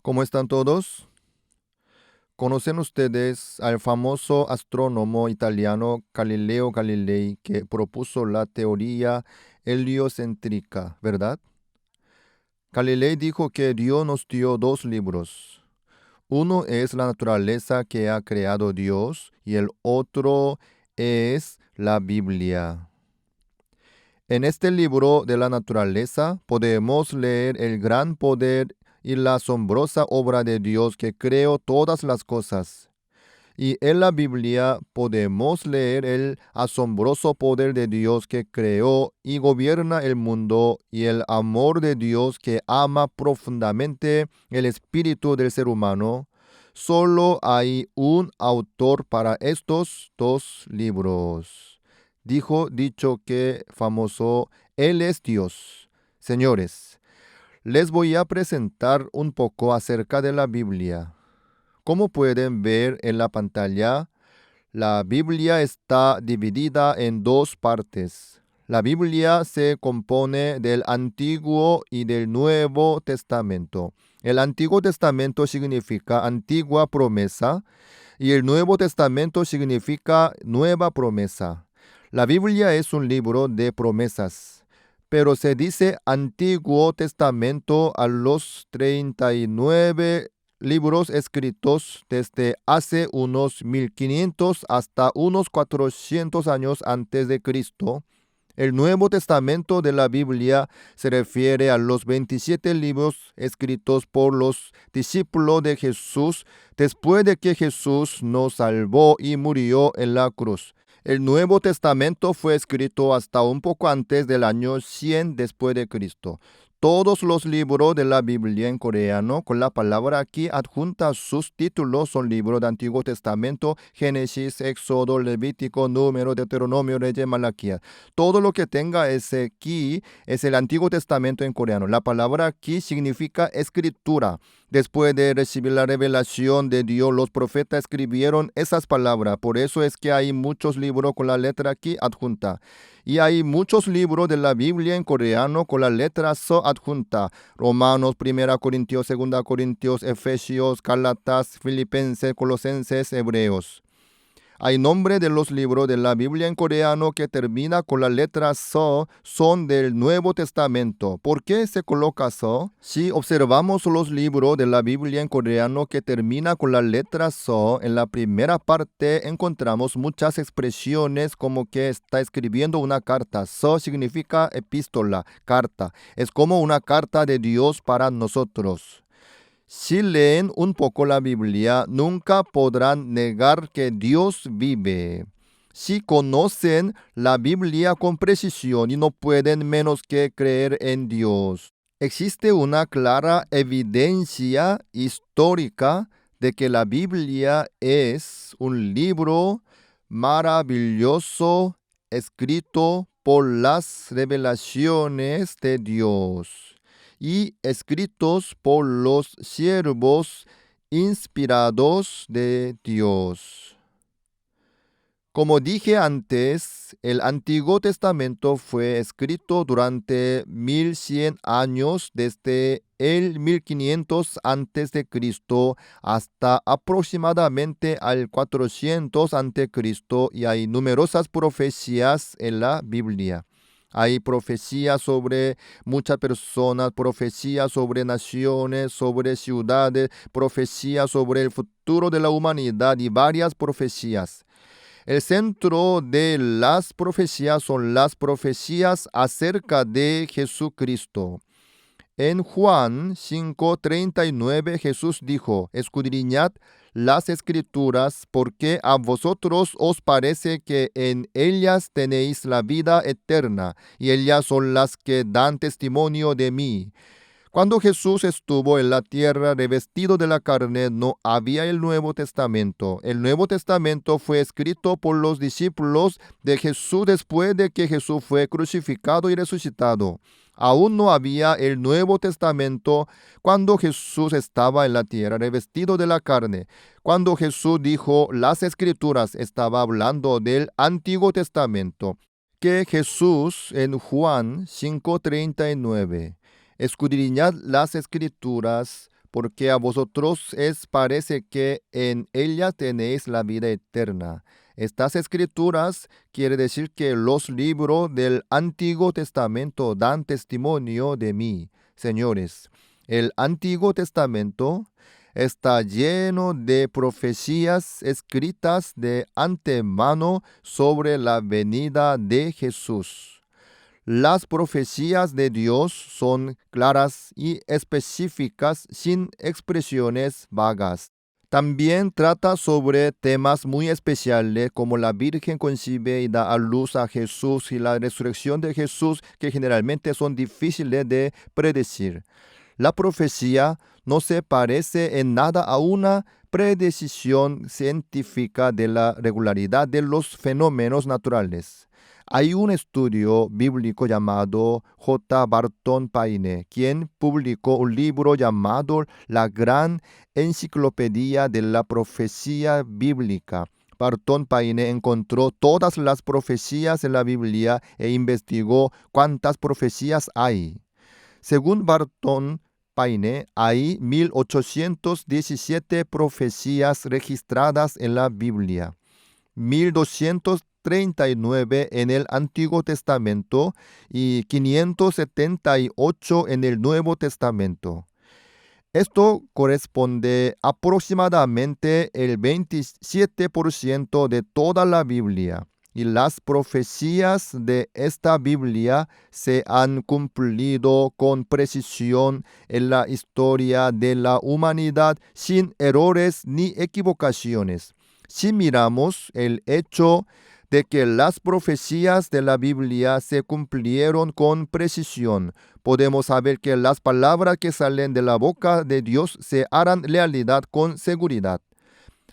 ¿Cómo están todos? ¿Conocen ustedes al famoso astrónomo italiano Galileo Galilei que propuso la teoría heliocéntrica, verdad? Galilei dijo que Dios nos dio dos libros. Uno es la naturaleza que ha creado Dios y el otro es la Biblia. En este libro de la naturaleza podemos leer el gran poder y la asombrosa obra de Dios que creó todas las cosas. Y en la Biblia podemos leer el asombroso poder de Dios que creó y gobierna el mundo y el amor de Dios que ama profundamente el espíritu del ser humano. Solo hay un autor para estos dos libros. Dicho que famoso, Él es Dios. Señores, les voy a presentar un poco acerca de la Biblia. Como pueden ver en la pantalla, la Biblia está dividida en dos partes. La Biblia se compone del Antiguo y del Nuevo Testamento. El Antiguo Testamento significa antigua promesa y el Nuevo Testamento significa nueva promesa. La Biblia es un libro de promesas, pero se dice Antiguo Testamento a los 39 libros escritos desde hace unos 1500 hasta unos 400 años antes de Cristo. El Nuevo Testamento de la Biblia se refiere a los 27 libros escritos por los discípulos de Jesús después de que Jesús nos salvó y murió en la cruz. El Nuevo Testamento fue escrito hasta un poco antes del año 100 después de Cristo. Todos los libros de la Biblia en coreano, con la palabra aquí adjunta a sus títulos, son libros del Antiguo Testamento: Génesis, Éxodo, Levítico, Número, Deuteronomio, Reyes, Malaquías. Todo lo que tenga ese aquí es el Antiguo Testamento en coreano. La palabra aquí significa escritura. Después de recibir la revelación de Dios, los profetas escribieron esas palabras. Por eso es que hay muchos libros con la letra aquí adjunta. Y hay muchos libros de la Biblia en coreano con la letra so adjunta. Romanos, 1 Corintios, 2 Corintios, Efesios, Gálatas, Filipenses, Colosenses, Hebreos. Hay nombres de los libros de la Biblia en coreano que termina con la letra so, son del Nuevo Testamento. ¿Por qué se coloca so? Si observamos los libros de la Biblia en coreano que termina con la letra so, en la primera parte encontramos muchas expresiones como que está escribiendo una carta. So significa epístola, carta. Es como una carta de Dios para nosotros. Si leen un poco la Biblia, nunca podrán negar que Dios vive. Si conocen la Biblia con precisión y no pueden menos que creer en Dios. Existe una clara evidencia histórica de que la Biblia es un libro maravilloso escrito por las revelaciones de Dios y escritos por los siervos inspirados de Dios. Como dije antes, el Antiguo Testamento fue escrito durante 1100 años, desde el 1500 antes de Cristo hasta aproximadamente al 400 antes de Cristo, y hay numerosas profecías en la Biblia. Hay profecías sobre muchas personas, profecías sobre naciones, sobre ciudades, profecías sobre el futuro de la humanidad y varias profecías. El centro de las profecías son las profecías acerca de Jesucristo. En Juan 5:39 Jesús dijo: escudriñad las escrituras, porque a vosotros os parece que en ellas tenéis la vida eterna, y ellas son las que dan testimonio de mí. Cuando Jesús estuvo en la tierra revestido de la carne, no había el Nuevo Testamento. El Nuevo Testamento fue escrito por los discípulos de Jesús después de que Jesús fue crucificado y resucitado. Aún no había el Nuevo Testamento cuando Jesús estaba en la tierra revestido de la carne. Cuando Jesús dijo las Escrituras, estaba hablando del Antiguo Testamento, que Jesús en Juan 5:39. Escudriñad las Escrituras, porque a vosotros parece que en ella tenéis la vida eterna. Estas escrituras quiere decir que los libros del Antiguo Testamento dan testimonio de mí. Señores, el Antiguo Testamento está lleno de profecías escritas de antemano sobre la venida de Jesús. Las profecías de Dios son claras y específicas, sin expresiones vagas. También trata sobre temas muy especiales como la Virgen concibe y da a luz a Jesús y la resurrección de Jesús, que generalmente son difíciles de predecir. La profecía no se parece en nada a una predicción científica de la regularidad de los fenómenos naturales. Hay un estudio bíblico llamado J. Barton Paine, quien publicó un libro llamado La Gran Enciclopedia de la Profecía Bíblica. Barton Paine encontró todas las profecías en la Biblia e investigó cuántas profecías hay. Según Barton Paine, hay 1817 profecías registradas en la Biblia, 1239 en el Antiguo Testamento y 578 en el Nuevo Testamento. Esto corresponde aproximadamente el 27% de toda la Biblia. Y las profecías de esta Biblia se han cumplido con precisión en la historia de la humanidad sin errores ni equivocaciones. Si miramos el hecho de que las profecías de la Biblia se cumplieron con precisión, podemos saber que las palabras que salen de la boca de Dios se harán realidad con seguridad.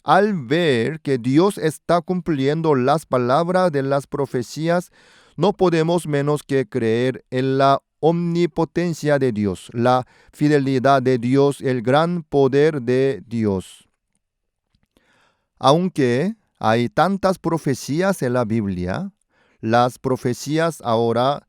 Al ver que Dios está cumpliendo las palabras de las profecías, no podemos menos que creer en la omnipotencia de Dios, la fidelidad de Dios, el gran poder de Dios. Aunque hay tantas profecías en la Biblia, las profecías ahora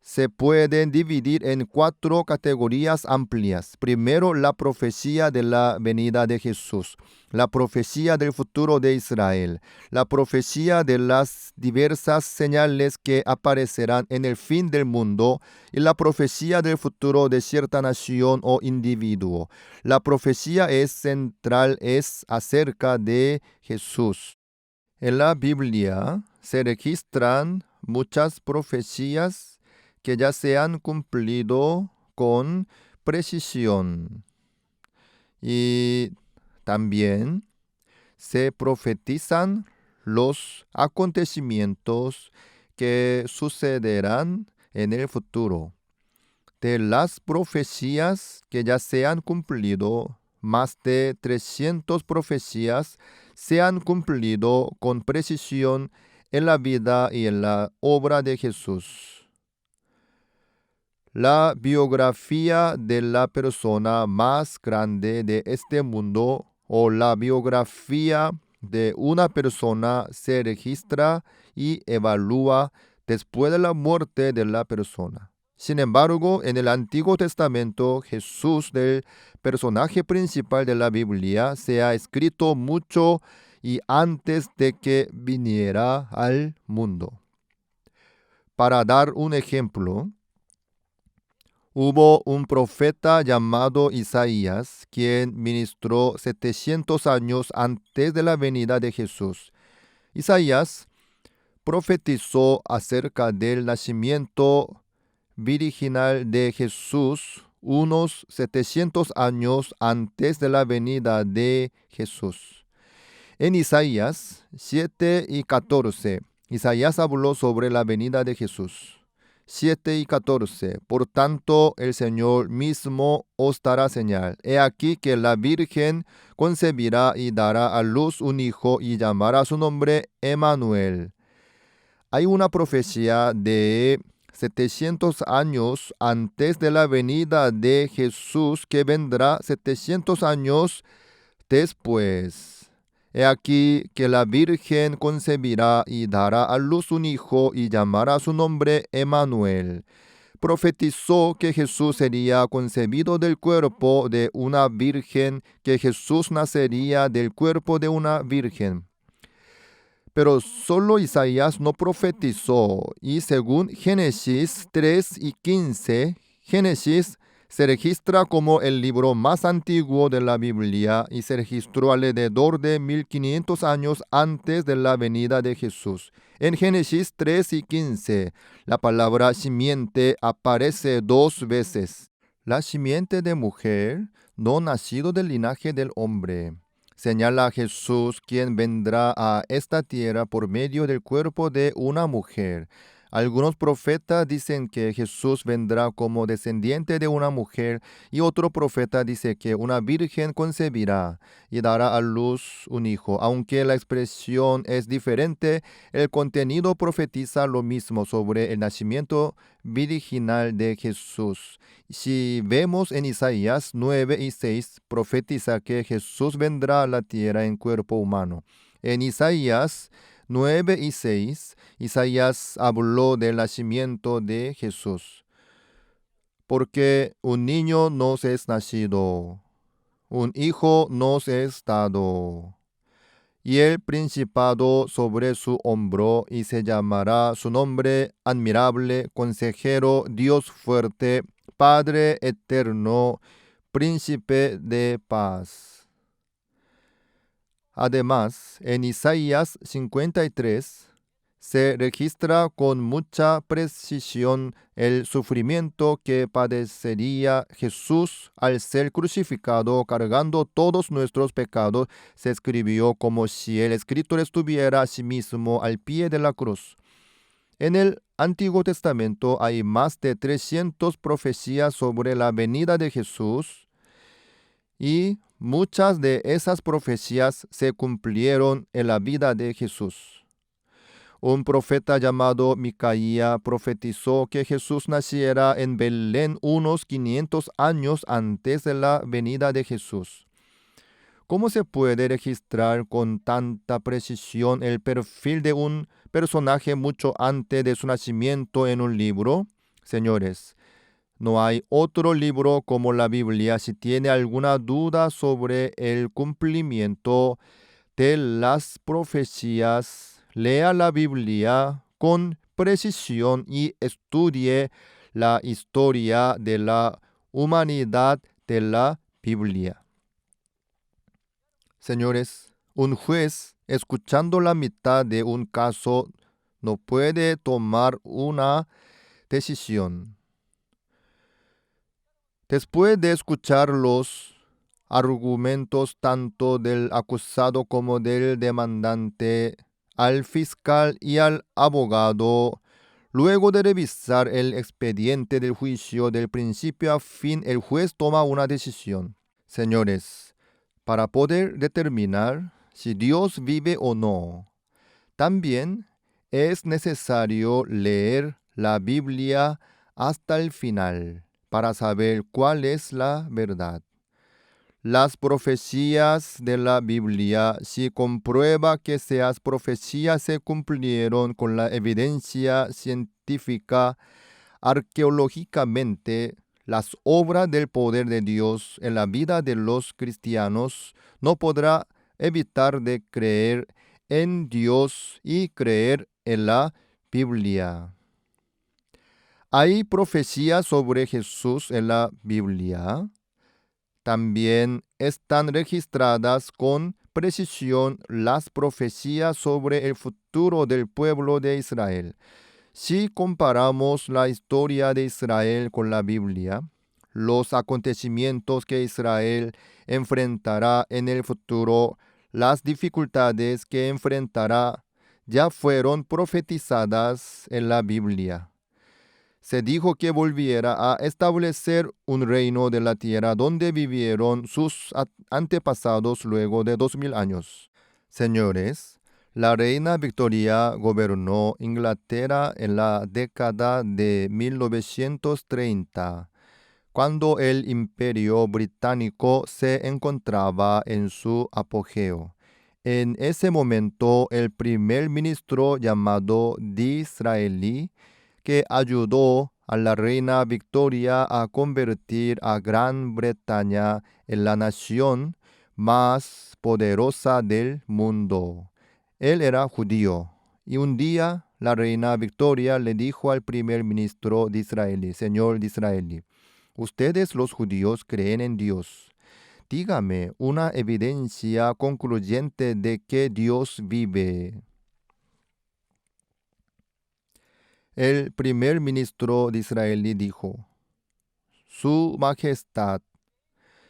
se pueden dividir en 4 categorías amplias. Primero, la profecía de la venida de Jesús, la profecía del futuro de Israel, la profecía de las diversas señales que aparecerán en el fin del mundo y la profecía del futuro de cierta nación o individuo. La profecía central es acerca de Jesús. En la Biblia se registran muchas profecías que ya se han cumplido con precisión. Y también se profetizan los acontecimientos que sucederán en el futuro. De las profecías que ya se han cumplido, más de 300 profecías se han cumplido con precisión en la vida y en la obra de Jesús. La biografía de la persona más grande de este mundo o la biografía de una persona se registra y evalúa después de la muerte de la persona. Sin embargo, en el Antiguo Testamento, Jesús, el personaje principal de la Biblia, se ha escrito mucho y antes de que viniera al mundo. Para dar un ejemplo, hubo un profeta llamado Isaías, quien ministró 700 años antes de la venida de Jesús. Isaías profetizó acerca del nacimiento virginal de Jesús unos 700 años antes de la venida de Jesús. En Isaías 7 y 14, Isaías habló sobre la venida de Jesús. 7 y 14. Por tanto, el Señor mismo os dará señal. He aquí que la Virgen concebirá y dará a luz un hijo y llamará su nombre Emmanuel. Hay una profecía de 700 años antes de la venida de Jesús que vendrá 700 años después. He aquí que la Virgen concebirá y dará a luz un hijo y llamará su nombre Emmanuel. profetizó que Jesús sería concebido del cuerpo de una virgen, que Jesús nacería del cuerpo de una virgen. Pero solo Isaías no profetizó, y según Génesis 3 y 15, Génesis se registra como el libro más antiguo de la Biblia y se registró alrededor de 1500 años antes de la venida de Jesús. En Génesis 3 y 15, la palabra simiente aparece 2 veces. La simiente de mujer, no nacido del linaje del hombre. Señala a Jesús, quien vendrá a esta tierra por medio del cuerpo de una mujer. Algunos profetas dicen que Jesús vendrá como descendiente de una mujer y otro profeta dice que una virgen concebirá y dará a luz un hijo. Aunque la expresión es diferente, el contenido profetiza lo mismo sobre el nacimiento virginal de Jesús. Si vemos en Isaías 9 y 6, profetiza que Jesús vendrá a la tierra en cuerpo humano. En Isaías 9 y 6, Isaías habló del nacimiento de Jesús. Porque un niño nos es nacido, un hijo nos es dado, y el principado sobre su hombro, y se llamará su nombre admirable, consejero, Dios fuerte, Padre eterno, príncipe de paz. Además, en Isaías 53 se registra con mucha precisión el sufrimiento que padecería Jesús al ser crucificado, cargando todos nuestros pecados. Se escribió como si el escritor estuviera a sí mismo al pie de la cruz. En el Antiguo Testamento hay más de 300 profecías sobre la venida de Jesús y muchas de esas profecías se cumplieron en la vida de Jesús. Un profeta llamado Micaía profetizó que Jesús naciera en Belén unos 500 años antes de la venida de Jesús. ¿Cómo se puede registrar con tanta precisión el perfil de un personaje mucho antes de su nacimiento en un libro? Señores, no hay otro libro como la Biblia. Si tiene alguna duda sobre el cumplimiento de las profecías, lea la Biblia con precisión y estudie la historia de la humanidad de la Biblia. Señores, un juez, escuchando la mitad de un caso, no puede tomar una decisión. Después de escuchar los argumentos tanto del acusado como del demandante, al fiscal y al abogado, luego de revisar el expediente del juicio del principio a fin, el juez toma una decisión. Señores, para poder determinar si Dios vive o no, también es necesario leer la Biblia hasta el final para saber cuál es la verdad. Las profecías de la Biblia, si comprueba que esas profecías se cumplieron con la evidencia científica, arqueológicamente, las obras del poder de Dios en la vida de los cristianos, no podrá evitar de creer en Dios y creer en la Biblia. ¿Hay profecías sobre Jesús en la Biblia? También están registradas con precisión las profecías sobre el futuro del pueblo de Israel. Si comparamos la historia de Israel con la Biblia, los acontecimientos que Israel enfrentará en el futuro, las dificultades que enfrentará, ya fueron profetizadas en la Biblia. Se dijo que volviera a establecer un reino de la tierra donde vivieron sus antepasados luego de 2000 años. Señores, la reina Victoria gobernó Inglaterra en la década de 1930, cuando el imperio británico se encontraba en su apogeo. En ese momento, el primer ministro llamado Disraeli, que ayudó a la reina Victoria a convertir a Gran Bretaña en la nación más poderosa del mundo. Él era judío, y un día la reina Victoria le dijo al primer ministro de Israel: Señor de Israel, ustedes los judíos creen en Dios. Dígame una evidencia concluyente de que Dios vive. El primer ministro de Israel dijo: Su Majestad,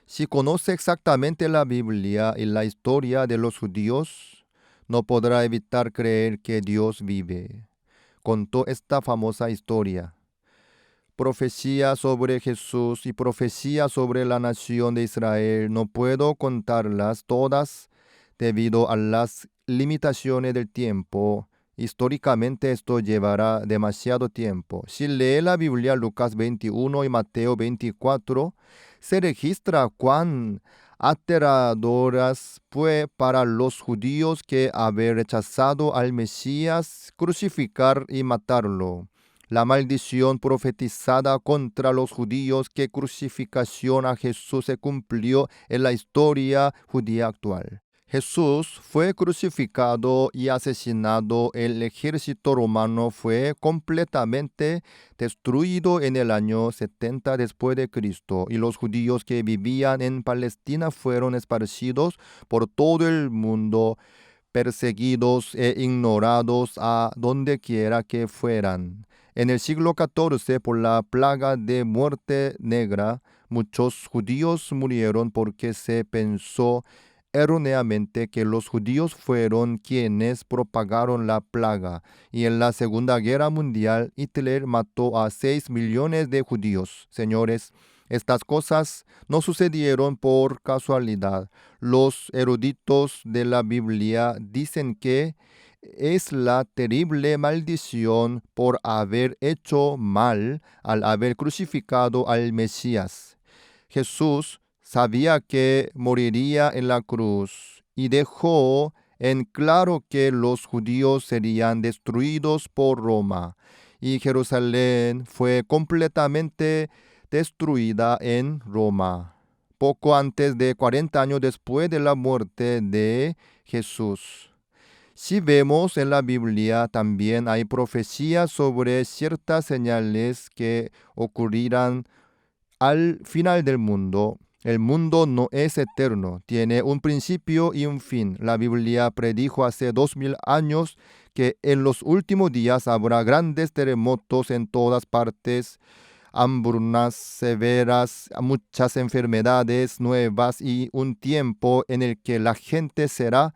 si conoce exactamente la Biblia y la historia de los judíos, no podrá evitar creer que Dios vive. Contó esta famosa historia. Profecía sobre Jesús y profecía sobre la nación de Israel. No puedo contarlas todas debido a las limitaciones del tiempo. Históricamente esto llevará demasiado tiempo. Si lee la Biblia Lucas 21 y Mateo 24, se registra cuán aterradoras fue para los judíos que haber rechazado al Mesías, crucificar y matarlo. La maldición profetizada contra los judíos que crucificación a Jesús se cumplió en la historia judía actual. Jesús fue crucificado y asesinado. El ejército romano fue completamente destruido en el año 70 después de Cristo, y los judíos que vivían en Palestina fueron esparcidos por todo el mundo, perseguidos e ignorados a donde quiera que fueran. En el siglo XIV, por la plaga de muerte negra, muchos judíos murieron porque se pensó erróneamente que los judíos fueron quienes propagaron la plaga, y en la Segunda Guerra Mundial Hitler mató a 6 millones de judíos. Señores, estas cosas no sucedieron por casualidad. Los eruditos de la Biblia dicen que es la terrible maldición por haber hecho mal al haber crucificado al Mesías. Jesús sabía que moriría en la cruz y dejó en claro que los judíos serían destruidos por Roma, y Jerusalén fue completamente destruida en Roma, poco antes de 40 años después de la muerte de Jesús. Si vemos en la Biblia, también hay profecías sobre ciertas señales que ocurrirán al final del mundo. El mundo no es eterno, tiene un principio y un fin. La Biblia predijo hace 2000 años que en los últimos días habrá grandes terremotos en todas partes, hambrunas severas, muchas enfermedades nuevas y un tiempo en el que la gente será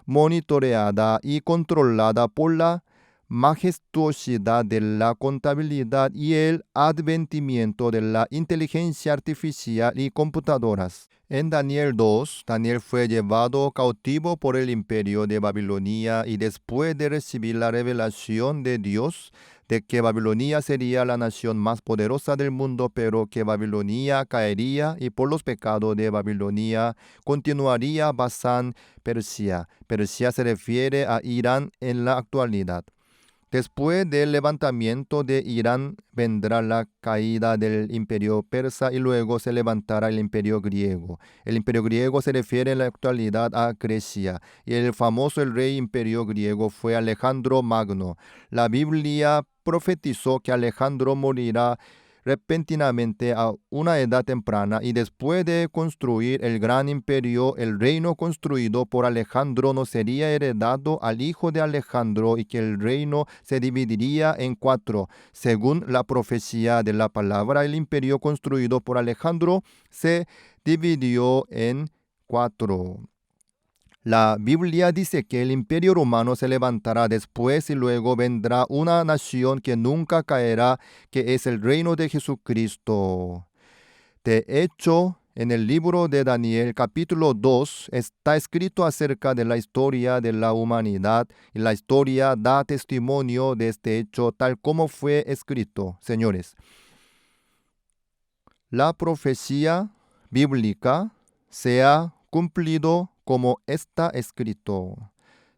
monitoreada y controlada por la majestuosidad de la contabilidad y el advenimiento de la inteligencia artificial y computadoras. En Daniel 2, Daniel fue llevado cautivo por el imperio de Babilonia, y después de recibir la revelación de Dios de que Babilonia sería la nación más poderosa del mundo, pero que Babilonia caería y por los pecados de Babilonia continuaría Basán, Persia. Persia se refiere a Irán en la actualidad. Después del levantamiento de Irán vendrá la caída del imperio persa y luego se levantará el imperio griego. El imperio griego se refiere en la actualidad a Grecia, y el rey imperio griego fue Alejandro Magno. La Biblia profetizó que Alejandro morirá repentinamente a una edad temprana, y después de construir el gran imperio, el reino construido por Alejandro no sería heredado al hijo de Alejandro, y que el reino se dividiría en 4. Según la profecía de la palabra, el imperio construido por Alejandro se dividió en 4. La Biblia dice que el imperio romano se levantará después y luego vendrá una nación que nunca caerá, que es el reino de Jesucristo. De hecho, en el libro de Daniel capítulo 2 está escrito acerca de la historia de la humanidad, y la historia da testimonio de este hecho tal como fue escrito. Señores, la profecía bíblica se ha cumplido como está escrito.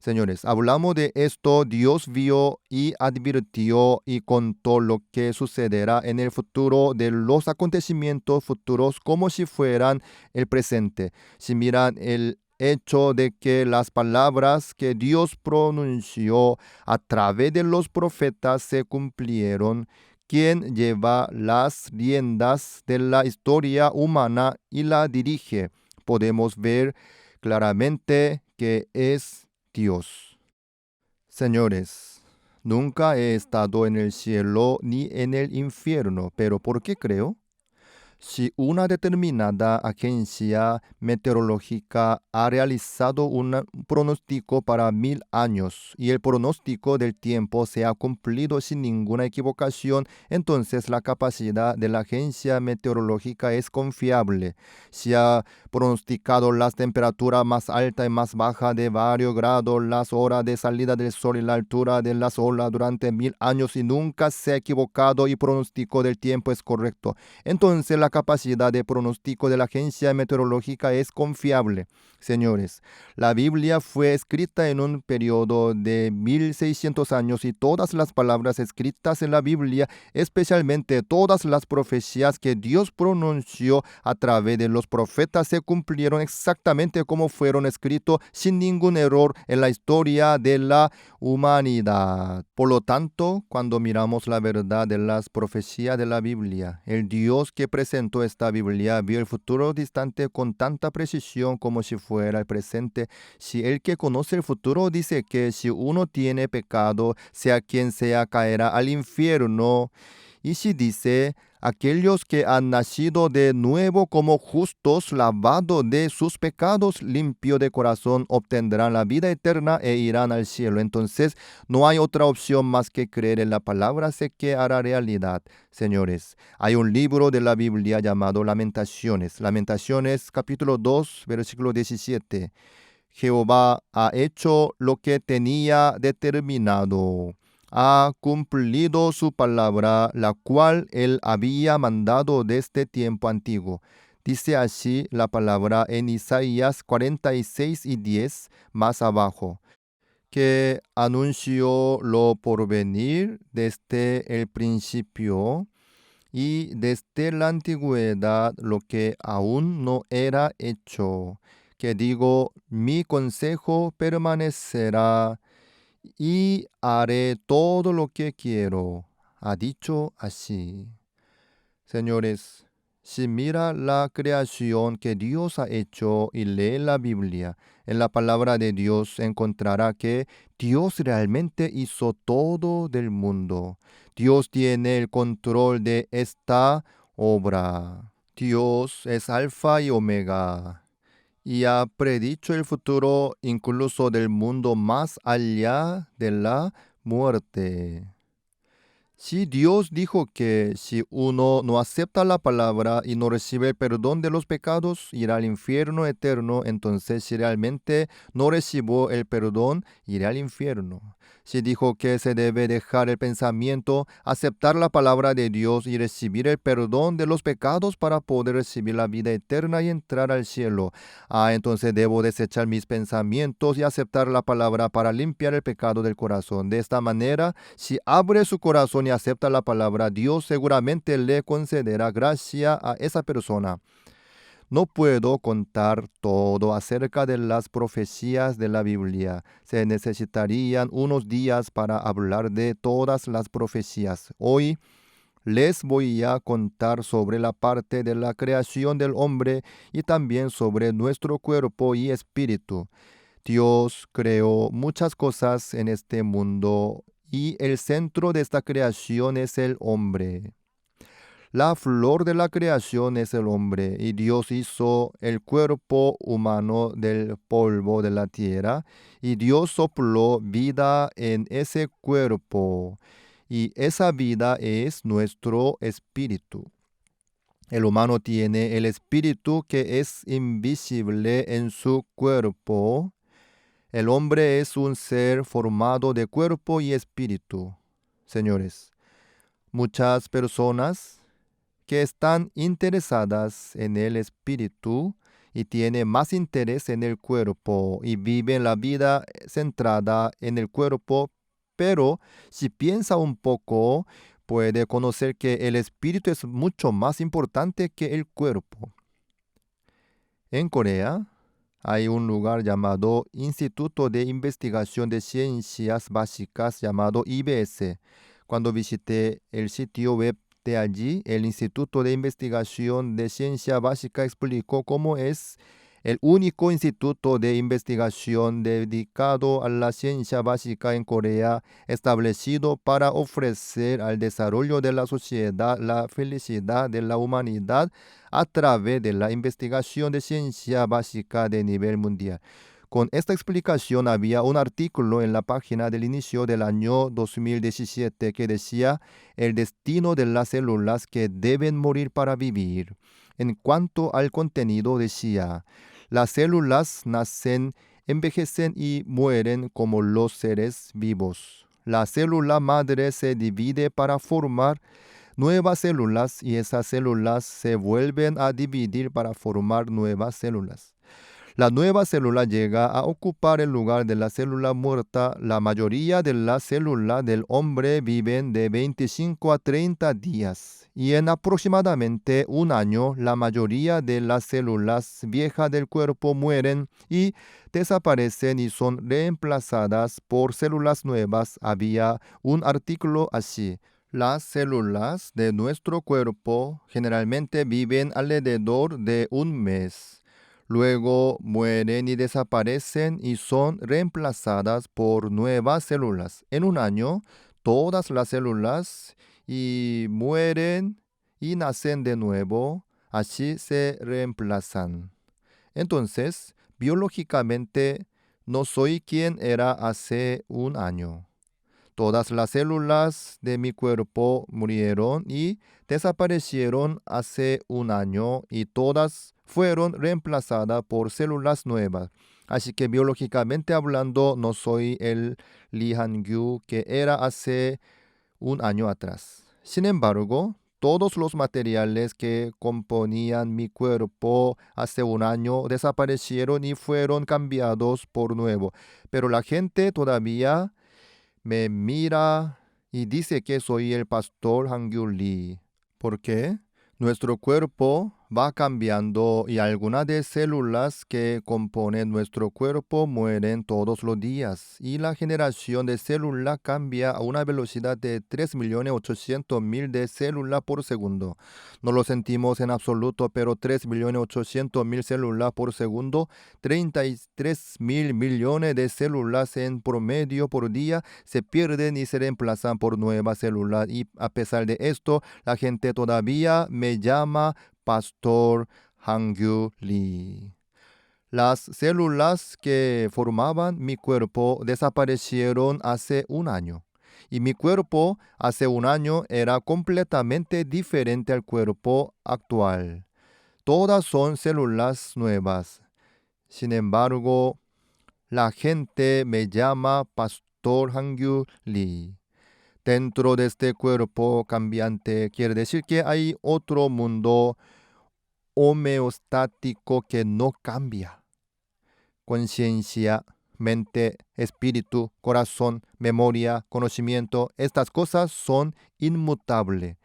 Señores, hablamos de esto, Dios vio y advirtió y contó lo que sucederá en el futuro de los acontecimientos futuros como si fueran el presente. Si miran el hecho de que las palabras que Dios pronunció a través de los profetas se cumplieron, quien lleva las riendas de la historia humana y la dirige, podemos ver claramente que es Dios. Señores, nunca he estado en el cielo ni en el infierno, pero ¿por qué creo? Si una determinada agencia meteorológica ha realizado un pronóstico para 1000 años y el pronóstico del tiempo se ha cumplido sin ninguna equivocación, entonces la capacidad de la agencia meteorológica es confiable. Si ha pronosticado las temperaturas más alta y más baja de varios grados, las horas de salida del sol y la altura de las olas durante 1000 años y nunca se ha equivocado y pronóstico del tiempo es correcto, entonces la capacidad de pronóstico de la agencia meteorológica es confiable. Señores, la Biblia fue escrita en un periodo de 1600 años y todas las palabras escritas en la Biblia, especialmente todas las profecías que Dios pronunció a través de los profetas, se cumplieron exactamente como fueron escritos, sin ningún error en la historia de la humanidad. Por lo tanto, cuando miramos la verdad de las profecías de la Biblia, el Dios que presentó esta Biblia vio el futuro distante con tanta precisión como si fuera el presente. Si el que conoce el futuro dice que si uno tiene pecado, sea quien sea, caerá al infierno, y si dice: aquellos que han nacido de nuevo como justos, lavado de sus pecados, limpio de corazón, obtendrán la vida eterna e irán al cielo, entonces no hay otra opción más que creer en la palabra que hará realidad. Señores, hay un libro de la Biblia llamado Lamentaciones. Lamentaciones capítulo 2, versículo 17. Jehová ha hecho lo que tenía determinado. Ha cumplido su palabra, la cual él había mandado desde tiempo antiguo. Dice así la palabra en Isaías 46:10 más abajo, que anunció lo porvenir desde el principio y desde la antigüedad lo que aún no era hecho, que digo: mi consejo permanecerá y haré todo lo que quiero. Ha dicho así. Señores, si mira la creación que Dios ha hecho y lee la Biblia, en la palabra de Dios encontrará que Dios realmente hizo todo del mundo. Dios tiene el control de esta obra. Dios es Alfa y Omega y ha predicho el futuro incluso del mundo más allá de la muerte. Si Dios dijo que si uno no acepta la palabra y no recibe el perdón de los pecados, irá al infierno eterno, entonces si realmente no recibo el perdón, iré al infierno. Si dijo que se debe dejar el pensamiento, aceptar la palabra de Dios y recibir el perdón de los pecados para poder recibir la vida eterna y entrar al cielo. Entonces debo desechar mis pensamientos y aceptar la palabra para limpiar el pecado del corazón. De esta manera, si abre su corazón y acepta la palabra, Dios seguramente le concederá gracia a esa persona. No puedo contar todo acerca de las profecías de la Biblia. Se necesitarían unos días para hablar de todas las profecías. Hoy les voy a contar sobre la parte de la creación del hombre y también sobre nuestro cuerpo y espíritu. Dios creó muchas cosas en este mundo y el centro de esta creación es el hombre. La flor de la creación es el hombre, y Dios hizo el cuerpo humano del polvo de la tierra, y Dios sopló vida en ese cuerpo, y esa vida es nuestro espíritu. El humano tiene el espíritu que es invisible en su cuerpo. El hombre es un ser formado de cuerpo y espíritu. Señores, muchas personas que están interesadas en el espíritu y tiene más interés en el cuerpo y vive la vida centrada en el cuerpo, pero si piensa un poco, puede conocer que el espíritu es mucho más importante que el cuerpo. En Corea hay un lugar llamado Instituto de Investigación de Ciencias Básicas llamado IBS. Cuando visité el sitio web de allí, el Instituto de Investigación de Ciencia Básica explicó cómo es el único instituto de investigación dedicado a la ciencia básica en Corea, establecido para ofrecer al desarrollo de la sociedad la felicidad de la humanidad a través de la investigación de ciencia básica de nivel mundial. Con esta explicación había un artículo en la página del inicio del año 2017 que decía el destino de las células que deben morir para vivir. En cuanto al contenido decía, las células nacen, envejecen y mueren como los seres vivos. La célula madre se divide para formar nuevas células y esas células se vuelven a dividir para formar nuevas células. La nueva célula llega a ocupar el lugar de la célula muerta. La mayoría de las células del hombre viven de 25 a 30 días y en aproximadamente un año la mayoría de las células viejas del cuerpo mueren y desaparecen y son reemplazadas por células nuevas. Había un artículo así. Las células de nuestro cuerpo generalmente viven alrededor de un mes. Luego mueren y desaparecen y son reemplazadas por nuevas células. En un año, todas las células y mueren y nacen de nuevo. Así se reemplazan. Entonces, biológicamente, no soy quien era hace un año. Todas las células de mi cuerpo murieron y desaparecieron hace un año y todas fueron reemplazadas por células nuevas. Así que biológicamente hablando, no soy el Lee Han-gyu que era hace un año atrás. Sin embargo, todos los materiales que componían mi cuerpo hace un año desaparecieron y fueron cambiados por nuevo. Pero la gente todavía me mira y dice que soy el pastor Han-gyu Lee. ¿Por qué? Nuestro cuerpo va cambiando y algunas de células que componen nuestro cuerpo mueren todos los días y la generación de células cambia a una velocidad de 3.800.000 de células por segundo. No lo sentimos en absoluto, pero 3.800.000 células por segundo, 33.000 millones de células en promedio por día se pierden y se reemplazan por nuevas células y a pesar de esto, la gente todavía me llama Pastor Han-gyu Lee. Las células que formaban mi cuerpo desaparecieron hace un año. Y mi cuerpo hace un año era completamente diferente al cuerpo actual. Todas son células nuevas. Sin embargo, la gente me llama Pastor Han-gyu Lee. Dentro de este cuerpo cambiante quiere decir que hay otro mundo homeostático que no cambia. Conciencia, mente, espíritu, corazón, memoria, conocimiento, estas cosas son inmutables.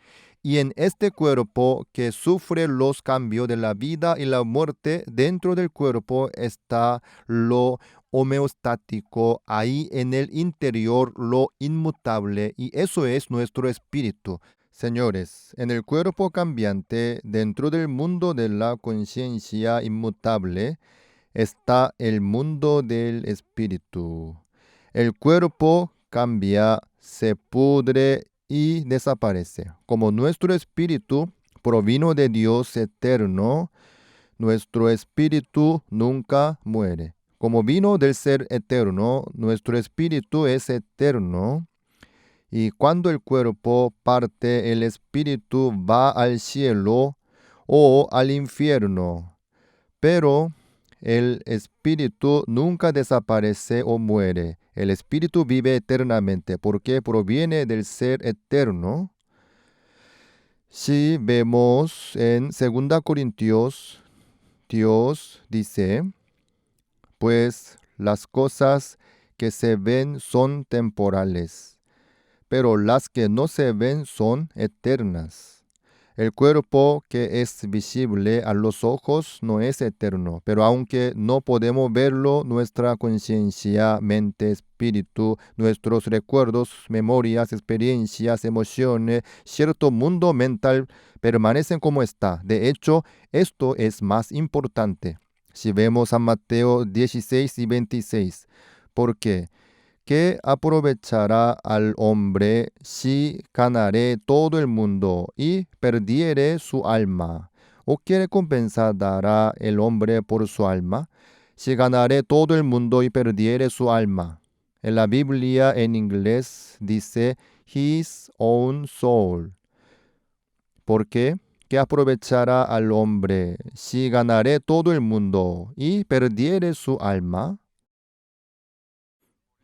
Y en este cuerpo que sufre los cambios de la vida y la muerte, dentro del cuerpo está lo homeostático, ahí en el interior lo inmutable, y eso es nuestro espíritu. Señores, en el cuerpo cambiante, dentro del mundo de la conciencia inmutable, está el mundo del espíritu. El cuerpo cambia, se pudre y desaparece. Como nuestro espíritu provino de Dios eterno, nuestro espíritu nunca muere. Como vino del ser eterno, nuestro espíritu es eterno. Y cuando el cuerpo parte, el espíritu va al cielo o al infierno. Pero el espíritu nunca desaparece o muere. El espíritu vive eternamente porque proviene del ser eterno. Si vemos en 2 Corintios Dios dice, pues las cosas que se ven son temporales, pero las que no se ven son eternas. El cuerpo que es visible a los ojos no es eterno, pero aunque no podemos verlo, nuestra conciencia, mente, espíritu, nuestros recuerdos, memorias, experiencias, emociones, cierto mundo mental permanecen como está. De hecho, esto es más importante. Si vemos a Mateo 16 y 26, ¿por qué? ¿Qué aprovechará al hombre si ganare todo el mundo y perdiere su alma? ¿O qué recompensa dará el hombre por su alma si ganare todo el mundo y perdiere su alma? En la Biblia en inglés dice his own soul. ¿Por qué? ¿Qué aprovechará al hombre si ganare todo el mundo y perdiere su alma?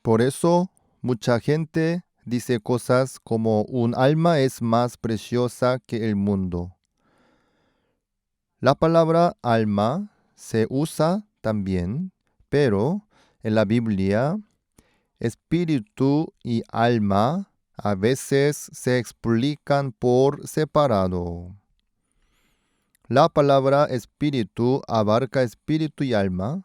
Por eso, mucha gente dice cosas como un alma es más preciosa que el mundo. La palabra alma se usa también, pero en la Biblia, espíritu y alma a veces se explican por separado. La palabra espíritu abarca espíritu y alma.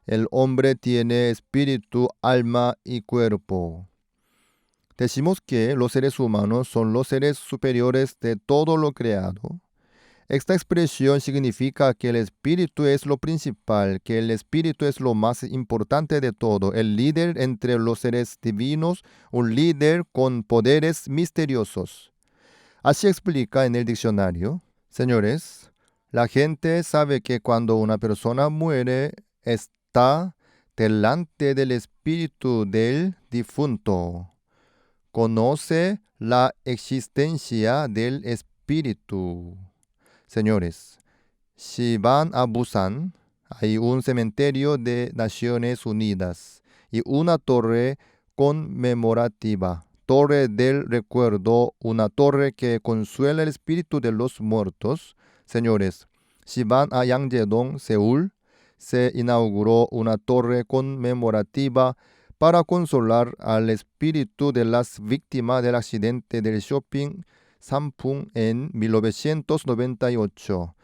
El hombre tiene espíritu, alma y cuerpo. Decimos que los seres humanos son los seres superiores de todo lo creado. Esta expresión significa que el espíritu es lo principal, que el espíritu es lo más importante de todo, el líder entre los seres divinos, un líder con poderes misteriosos. Así explica en el diccionario. Señores, la gente sabe que cuando una persona muere, está delante del espíritu del difunto. Conoce la existencia del espíritu. Señores, si van a Busan, hay un cementerio de Naciones Unidas y una torre conmemorativa, torre del recuerdo, una torre que consuela el espíritu de los muertos. Señores, si van a Yanggedong, Seúl, se inauguró una torre conmemorativa para consolar al espíritu de las víctimas del accidente del shopping Samsung en 1998.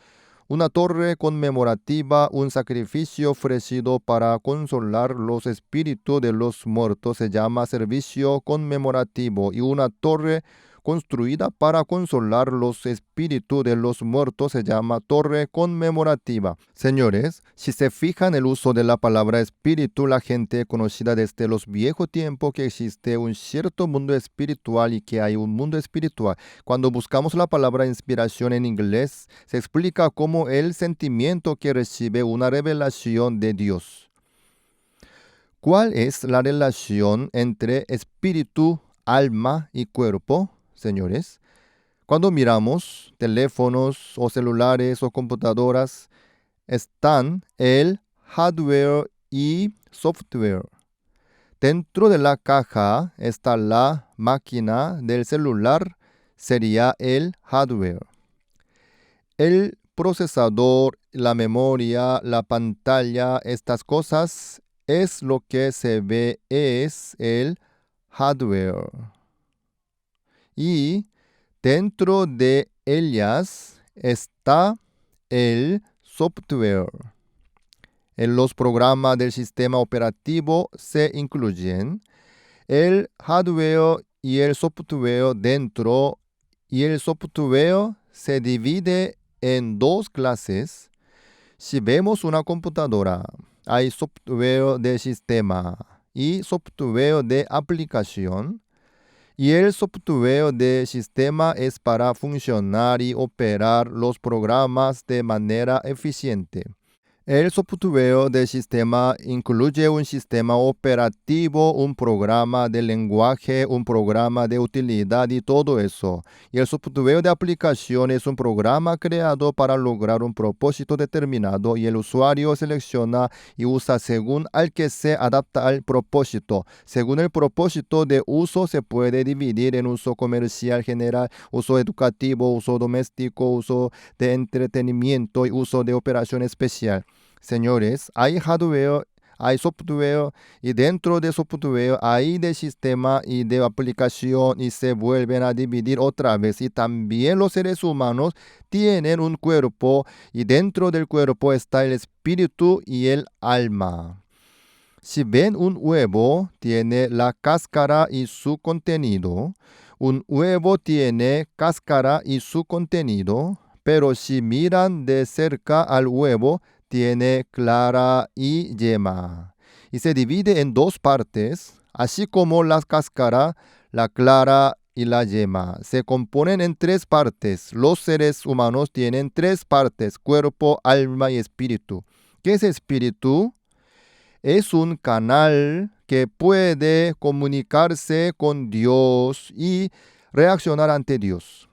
Una torre conmemorativa, un sacrificio ofrecido para consolar los espíritus de los muertos se llama servicio conmemorativo y una torre construida para consolar los espíritus de los muertos se llama torre conmemorativa. Señores, si se fijan en el uso de la palabra espíritu, la gente conocida desde los viejos tiempos que existe un cierto mundo espiritual y que hay un mundo espiritual. Cuando buscamos la palabra inspiración en inglés, se explica como el sentimiento que recibe una revelación de Dios. ¿Cuál es la relación entre espíritu, alma y cuerpo, señores? Cuando miramos teléfonos o celulares o computadoras, están el hardware y software. Dentro de la caja está la máquina del celular, sería el hardware. El procesador, la memoria, la pantalla, estas cosas es lo que se ve, es el hardware. Y dentro de ellas está el software. En los programas del sistema operativo se incluyen el hardware y el software dentro, y el software se divide en dos clases. Si vemos una computadora, hay software de sistema y software de aplicación. Y el software de sistema es para funcionar y operar los programas de manera eficiente. El software del sistema incluye un sistema operativo, un programa de lenguaje, un programa de utilidad y todo eso. Y el software de aplicación es un programa creado para lograr un propósito determinado y el usuario selecciona y usa según al que se adapta al propósito. Según el propósito de uso se puede dividir en uso comercial general, uso educativo, uso doméstico, uso de entretenimiento y uso de operación especial. Señores, hay hardware, hay software y dentro de software hay de sistema y de aplicación y se vuelven a dividir otra vez. Y también los seres humanos tienen un cuerpo y dentro del cuerpo está el espíritu y el alma. Si ven un huevo, tiene la cáscara y su contenido. Un huevo tiene cáscara y su contenido, pero si miran de cerca al huevo, tiene clara y yema. Y se divide en dos partes, así como la cáscara, la clara y la yema. Se componen en tres partes. Los seres humanos tienen tres partes, cuerpo, alma y espíritu. ¿Qué es espíritu? Es un canal que puede comunicarse con Dios y reaccionar ante Dios.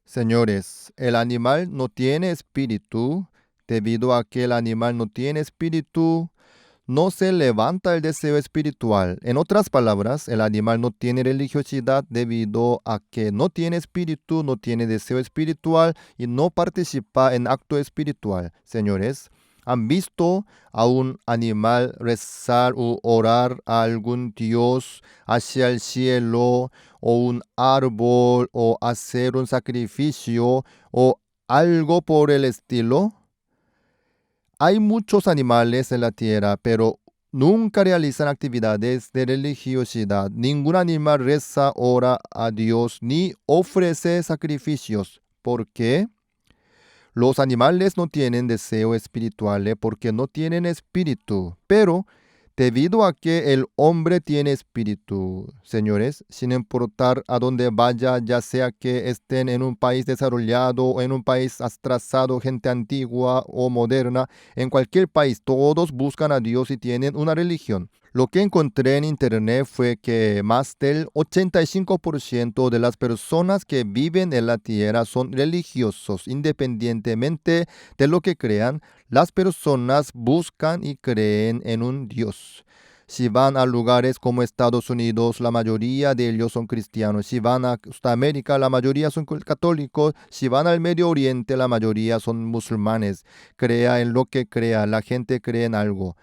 Señores, el animal no tiene espíritu. Debido a que el animal no tiene espíritu, no se levanta el deseo espiritual. En otras palabras, el animal no tiene religiosidad debido a que no tiene espíritu, no tiene deseo espiritual y no participa en acto espiritual. Señores, ¿han visto a un animal rezar o orar a algún dios hacia el cielo o un árbol o hacer un sacrificio o algo por el estilo? Hay muchos animales en la tierra, pero nunca realizan actividades de religiosidad. Ningún animal reza, ora a Dios ni ofrece sacrificios. ¿Por qué? Los animales no tienen deseo espiritual porque no tienen espíritu, pero debido a que el hombre tiene espíritu, señores, sin importar a dónde vaya, ya sea que estén en un país desarrollado o en un país atrasado, gente antigua o moderna, en cualquier país todos buscan a Dios y tienen una religión. Lo que encontré en internet fue que más del 85% de las personas que viven en la tierra son religiosos. Independientemente de lo que crean, las personas buscan y creen en un Dios. Si van a lugares como Estados Unidos, la mayoría de ellos son cristianos. Si van a Sudamérica, la mayoría son católicos. Si van al Medio Oriente, la mayoría son musulmanes. Crea en lo que crea, la gente cree en algo.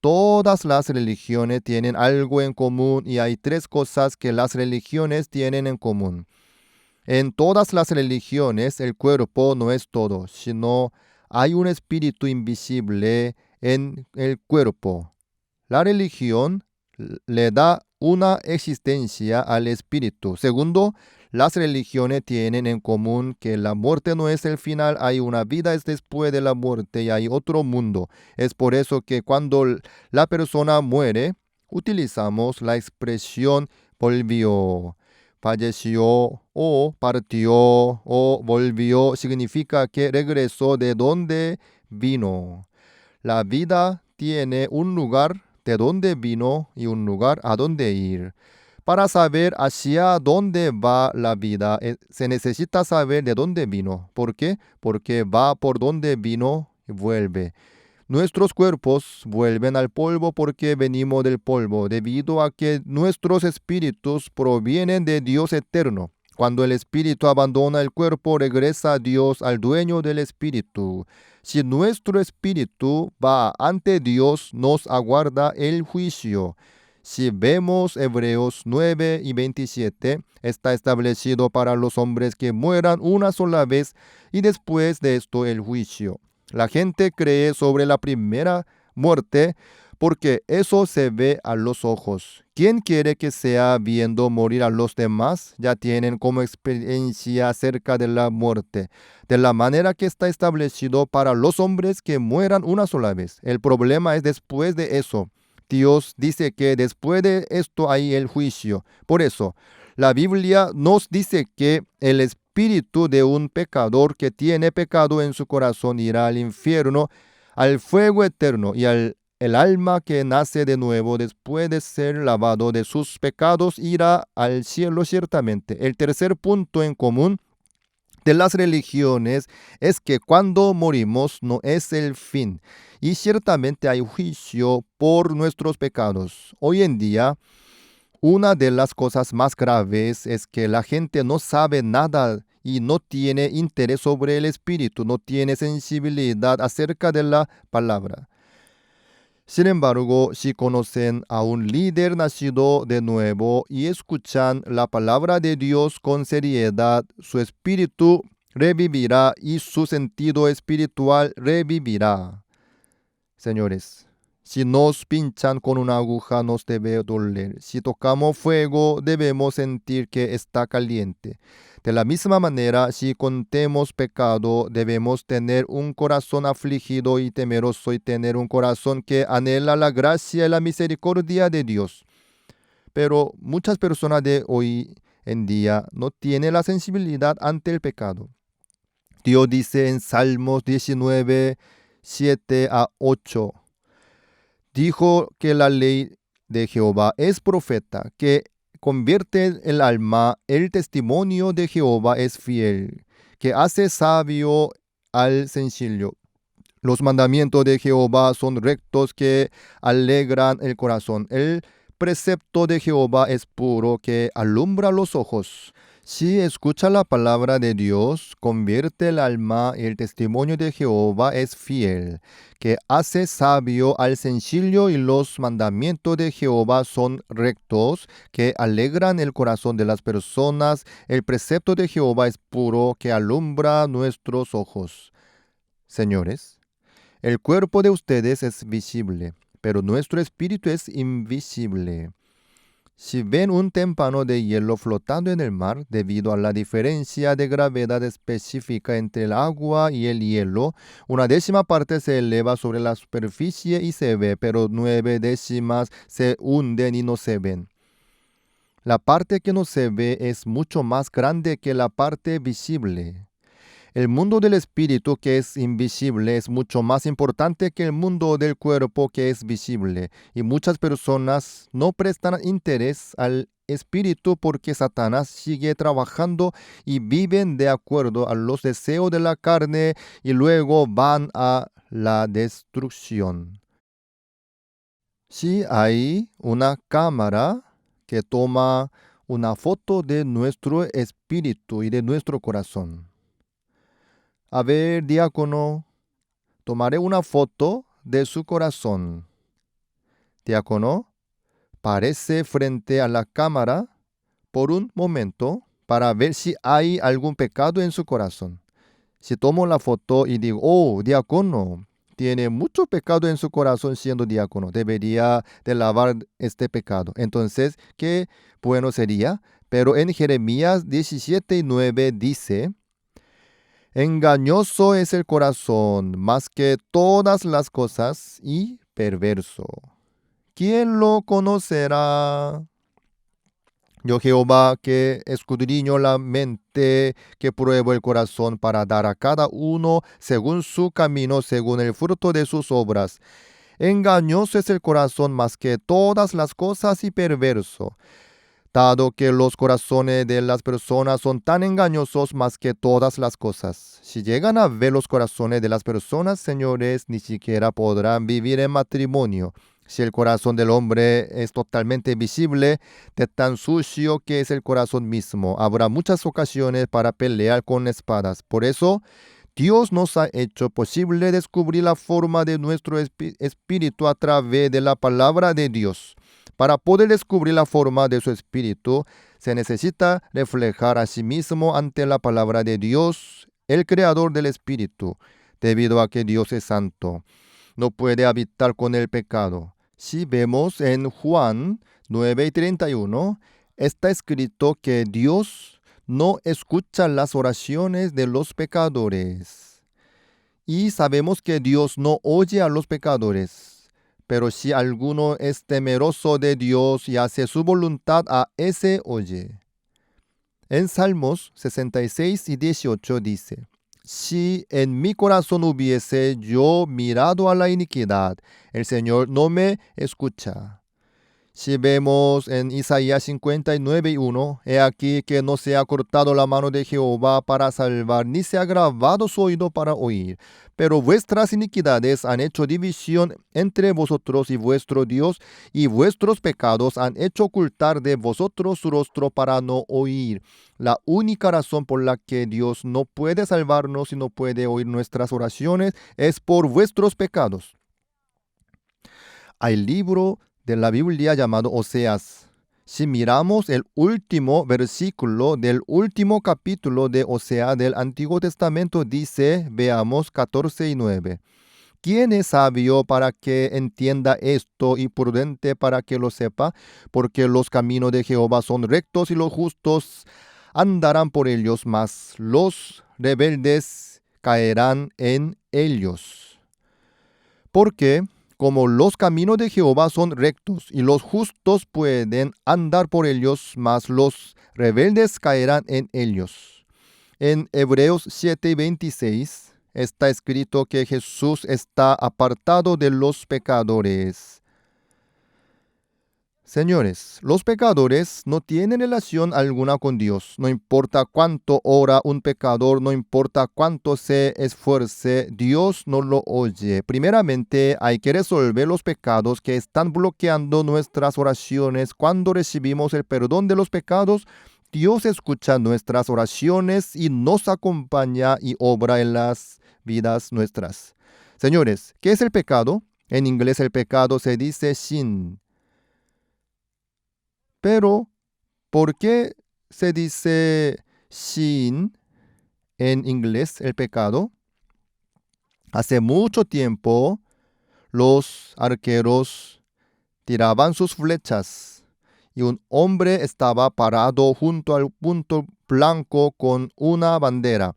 Todas las religiones tienen algo en común y hay tres cosas que las religiones tienen en común. En todas las religiones el cuerpo no es todo, sino hay un espíritu invisible en el cuerpo. La religión le da una existencia al espíritu. Segundo, las religiones tienen en común que la muerte no es el final, hay una vida es después de la muerte y hay otro mundo. Es por eso que cuando la persona muere, utilizamos la expresión volvió, falleció o partió o volvió. Significa que regresó de donde vino. La vida tiene un lugar de dónde vino y un lugar a dónde ir. Para saber hacia dónde va la vida, se necesita saber de dónde vino. ¿Por qué? Porque va por donde vino y vuelve. Nuestros cuerpos vuelven al polvo porque venimos del polvo, debido a que nuestros espíritus provienen de Dios eterno. Cuando el espíritu abandona el cuerpo, regresa a Dios, al dueño del espíritu. Si nuestro espíritu va ante Dios, nos aguarda el juicio. Si vemos Hebreos 9 y 27, está establecido para los hombres que mueran una sola vez y después de esto el juicio. La gente cree sobre la primera muerte porque eso se ve a los ojos. ¿Quién quiere que sea viendo morir a los demás? Ya tienen como experiencia acerca de la muerte, de la manera que está establecido para los hombres que mueran una sola vez. El problema es después de eso. Dios dice que después de esto hay el juicio. Por eso, la Biblia nos dice que el espíritu de un pecador que tiene pecado en su corazón irá al infierno al fuego eterno y el alma que nace de nuevo después de ser lavado de sus pecados irá al cielo ciertamente. El tercer punto en común de las religiones es que cuando morimos no es el fin y ciertamente hay juicio por nuestros pecados. Hoy en día, una de las cosas más graves es que la gente no sabe nada y no tiene interés sobre el espíritu, no tiene sensibilidad acerca de la palabra. Sin embargo, si conocen a un líder nacido de nuevo y escuchan la palabra de Dios con seriedad, su espíritu revivirá y su sentido espiritual revivirá. Señores, si nos pinchan con una aguja nos debe doler. Si tocamos fuego debemos sentir que está caliente. De la misma manera, si cometemos pecado, debemos tener un corazón afligido y temeroso y tener un corazón que anhela la gracia y la misericordia de Dios. Pero muchas personas de hoy en día no tienen la sensibilidad ante el pecado. Dios dice en Salmos 19, 7 a 8. Dijo que la ley de Jehová es profeta, que convierte el alma, el testimonio de Jehová es fiel, que hace sabio al sencillo. Los mandamientos de Jehová son rectos que alegran el corazón. El precepto de Jehová es puro que alumbra los ojos. Si escucha la palabra de Dios, convierte el alma y el testimonio de Jehová es fiel, que hace sabio al sencillo y los mandamientos de Jehová son rectos, que alegran el corazón de las personas. El precepto de Jehová es puro, que alumbra nuestros ojos. Señores, el cuerpo de ustedes es visible, pero nuestro espíritu es invisible. Si ven un témpano de hielo flotando en el mar, debido a la diferencia de gravedad específica entre el agua y el hielo, una décima parte se eleva sobre la superficie y se ve, pero 9 décimas se hunden y no se ven. La parte que no se ve es mucho más grande que la parte visible. El mundo del espíritu que es invisible es mucho más importante que el mundo del cuerpo que es visible. Y muchas personas no prestan interés al espíritu porque Satanás sigue trabajando y viven de acuerdo a los deseos de la carne y luego van a la destrucción. Si hay una cámara que toma una foto de nuestro espíritu y de nuestro corazón. A ver, diácono, tomaré una foto de su corazón. Diácono, parece frente a la cámara por un momento para ver si hay algún pecado en su corazón. Si tomo la foto y digo, oh, diácono, tiene mucho pecado en su corazón siendo diácono, debería de lavar este pecado. Entonces, qué bueno sería. Pero en Jeremías 17:9 dice, engañoso es el corazón más que todas las cosas y perverso. ¿Quién lo conocerá? Yo Jehová que escudriño la mente, que pruebo el corazón para dar a cada uno según su camino, según el fruto de sus obras. Engañoso es el corazón más que todas las cosas y perverso. Dado que los corazones de las personas son tan engañosos más que todas las cosas. Si llegan a ver los corazones de las personas, señores, ni siquiera podrán vivir en matrimonio. Si el corazón del hombre es totalmente visible, de tan sucio que es el corazón mismo, habrá muchas ocasiones para pelear con espadas. Por eso, Dios nos ha hecho posible descubrir la forma de nuestro espíritu a través de la palabra de Dios. Para poder descubrir la forma de su espíritu, se necesita reflejar a sí mismo ante la palabra de Dios, el creador del espíritu, debido a que Dios es santo. No puede habitar con el pecado. Si vemos en Juan 9:31, está escrito que Dios no escucha las oraciones de los pecadores. Y sabemos que Dios no oye a los pecadores. Pero si alguno es temeroso de Dios y hace su voluntad, a ese oye. En Salmos 66:18 dice, si en mi corazón hubiese yo mirado a la iniquidad, el Señor no me escucha. Si vemos en Isaías 59:1, he aquí que no se ha cortado la mano de Jehová para salvar, ni se ha agravado su oído para oír. Pero vuestras iniquidades han hecho división entre vosotros y vuestro Dios, y vuestros pecados han hecho ocultar de vosotros su rostro para no oír. La única razón por la que Dios no puede salvarnos y no puede oír nuestras oraciones es por vuestros pecados. Hay libro de la Biblia llamado Oseas. Si miramos el último versículo del último capítulo de Oseas del Antiguo Testamento, dice, veamos 14:9. ¿Quién es sabio para que entienda esto y prudente para que lo sepa? Porque los caminos de Jehová son rectos y los justos andarán por ellos, mas los rebeldes caerán en ellos. Porque como los caminos de Jehová son rectos y los justos pueden andar por ellos, mas los rebeldes caerán en ellos. En Hebreos 7:26 está escrito que Jesús está apartado de los pecadores. Señores, los pecadores no tienen relación alguna con Dios. No importa cuánto ora un pecador, no importa cuánto se esfuerce, Dios no lo oye. Primeramente, hay que resolver los pecados que están bloqueando nuestras oraciones. Cuando recibimos el perdón de los pecados, Dios escucha nuestras oraciones y nos acompaña y obra en las vidas nuestras. Señores, ¿qué es el pecado? En inglés el pecado se dice sin. Pero, ¿por qué se dice sin en inglés el pecado? Hace mucho tiempo, los arqueros tiraban sus flechas y un hombre estaba parado junto al punto blanco con una bandera.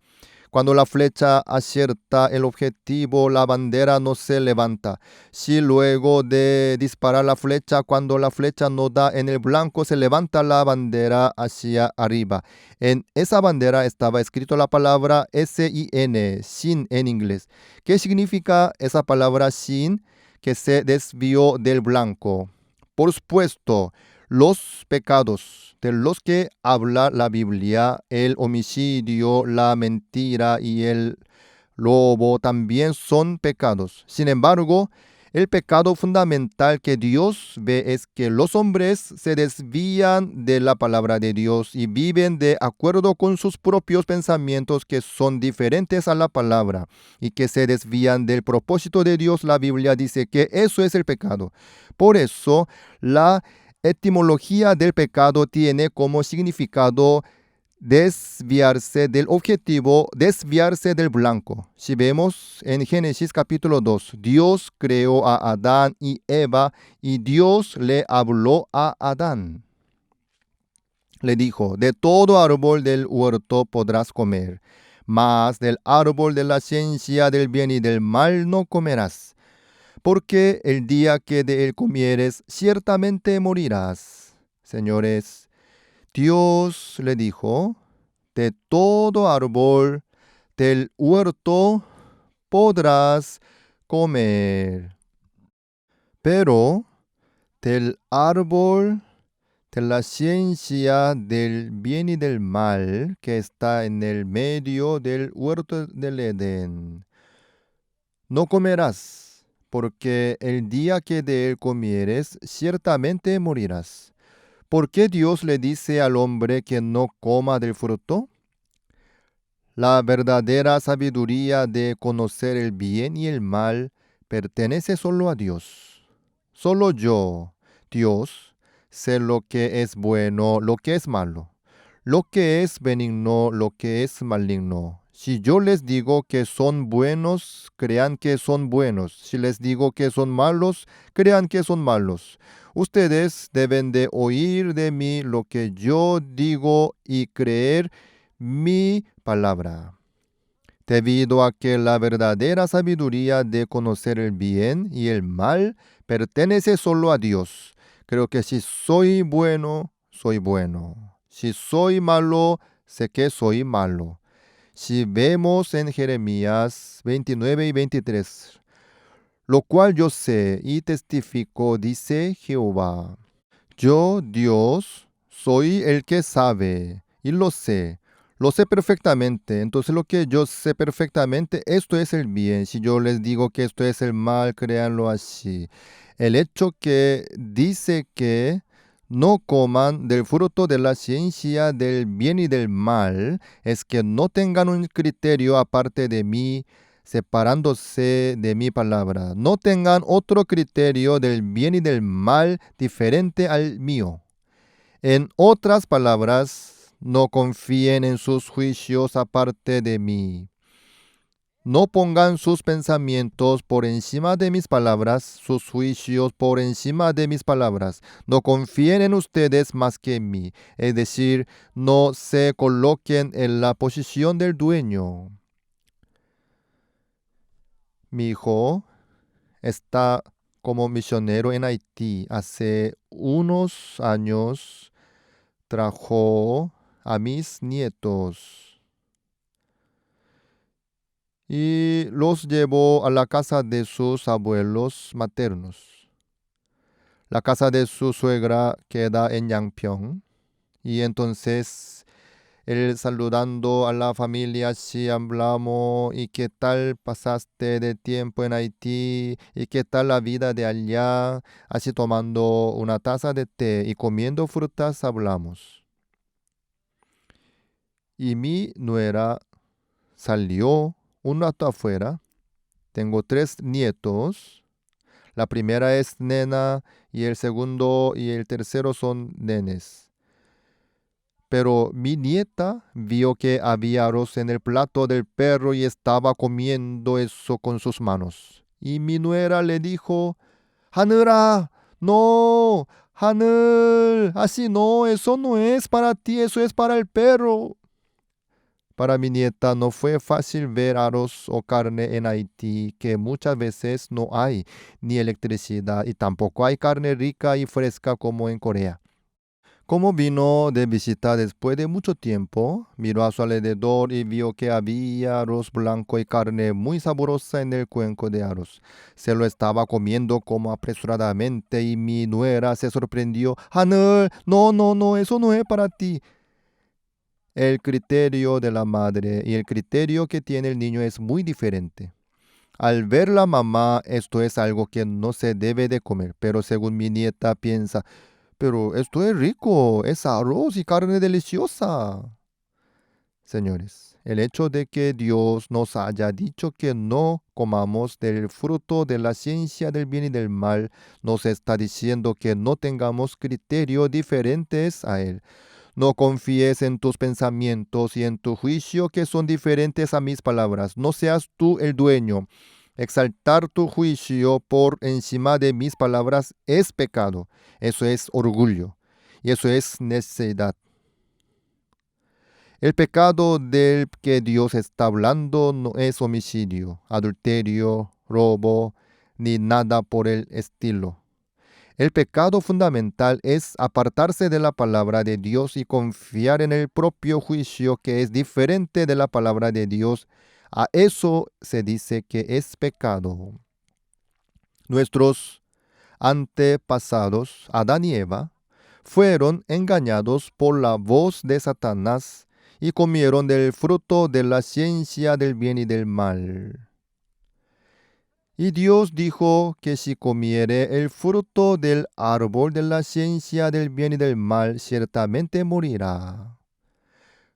Cuando la flecha acierta el objetivo, la bandera no se levanta. Si luego de disparar la flecha, cuando la flecha no da en el blanco, se levanta la bandera hacia arriba. En esa bandera estaba escrito la palabra S-I-N, sin en inglés. ¿Qué significa esa palabra sin? Que se desvió del blanco. Por supuesto, los pecados de los que habla la Biblia, el homicidio, la mentira y el robo también son pecados. Sin embargo, el pecado fundamental que Dios ve es que los hombres se desvían de la palabra de Dios y viven de acuerdo con sus propios pensamientos que son diferentes a la palabra y que se desvían del propósito de Dios. La Biblia dice que eso es el pecado. Por eso, la etimología del pecado tiene como significado desviarse del objetivo, desviarse del blanco. Si vemos en Génesis capítulo 2, Dios creó a Adán y Eva y Dios le habló a Adán. Le dijo, de todo árbol del huerto podrás comer, mas del árbol de la ciencia del bien y del mal no comerás, porque el día que de él comieres, ciertamente morirás. Señores, Dios le dijo, de todo árbol del huerto podrás comer, pero del árbol de la ciencia del bien y del mal que está en el medio del huerto del Edén, no comerás, porque el día que de él comieres, ciertamente morirás. ¿Por qué Dios le dice al hombre que no coma del fruto? La verdadera sabiduría de conocer el bien y el mal pertenece solo a Dios. Solo yo, Dios, sé lo que es bueno, lo que es malo, lo que es benigno, lo que es maligno. Si yo les digo que son buenos, crean que son buenos. Si les digo que son malos, crean que son malos. Ustedes deben de oír de mí lo que yo digo y creer mi palabra. Debido a que la verdadera sabiduría de conocer el bien y el mal pertenece solo a Dios. Creo que si soy bueno, soy bueno. Si soy malo, sé que soy malo. Si vemos en Jeremías 29 y 23, lo cual yo sé y testifico, dice Jehová. Yo, Dios, soy el que sabe y lo sé perfectamente. Entonces lo que yo sé perfectamente, esto es el bien. Si yo les digo que esto es el mal, créanlo así. El hecho que dice que no coman del fruto de la ciencia del bien y del mal, es que no tengan un criterio aparte de mí, separándose de mi palabra. No tengan otro criterio del bien y del mal diferente al mío. En otras palabras, no confíen en sus juicios aparte de mí. No pongan sus pensamientos por encima de mis palabras, sus juicios por encima de mis palabras. No confíen en ustedes más que en mí. Es decir, no se coloquen en la posición del dueño. Mi hijo está como misionero en Haití. Hace unos años trajo a mis nietos y los llevó a la casa de sus abuelos maternos. La casa de su suegra queda en Yangpyeong y entonces él saludando a la familia, si hablamos, ¿y qué tal pasaste de tiempo en Haití? ¿Y qué tal la vida de allá? Así tomando una taza de té y comiendo frutas hablamos. Y mi nuera salió un rato afuera. Tengo 3 nietos. La primera es nena y el segundo y el tercero son nenes. Pero mi nieta vio que había arroz en el plato del perro y estaba comiendo eso con sus manos. Y mi nuera le dijo, Haner아, no, Haner, así no, eso no es para ti, eso es para el perro. Para mi nieta no fue fácil ver arroz o carne en Haití, que muchas veces no hay ni electricidad y tampoco hay carne rica y fresca como en Corea. Como vino de visita después de mucho tiempo, miró a su alrededor y vio que había arroz blanco y carne muy sabrosa en el cuenco de arroz. Se lo estaba comiendo como apresuradamente y mi nuera se sorprendió. Haner, no, no, no, eso no es para ti. El criterio de la madre y el criterio que tiene el niño es muy diferente. Al ver la mamá, esto es algo que no se debe de comer, pero según mi nieta piensa, pero esto es rico, es arroz y carne deliciosa. Señores, el hecho de que Dios nos haya dicho que no comamos del fruto de la ciencia del bien y del mal, nos está diciendo que no tengamos criterios diferentes a Él. No confíes en tus pensamientos y en tu juicio que son diferentes a mis palabras. No seas tú el dueño. Exaltar tu juicio por encima de mis palabras es pecado. Eso es orgullo. Y eso es necedad. El pecado del que Dios está hablando no es homicidio, adulterio, robo, ni nada por el estilo. El pecado fundamental es apartarse de la palabra de Dios y confiar en el propio juicio que es diferente de la palabra de Dios. A eso se dice que es pecado. Nuestros antepasados, Adán y Eva, fueron engañados por la voz de Satanás y comieron del fruto de la ciencia del bien y del mal. Y Dios dijo que si comiere el fruto del árbol de la ciencia del bien y del mal, ciertamente morirá.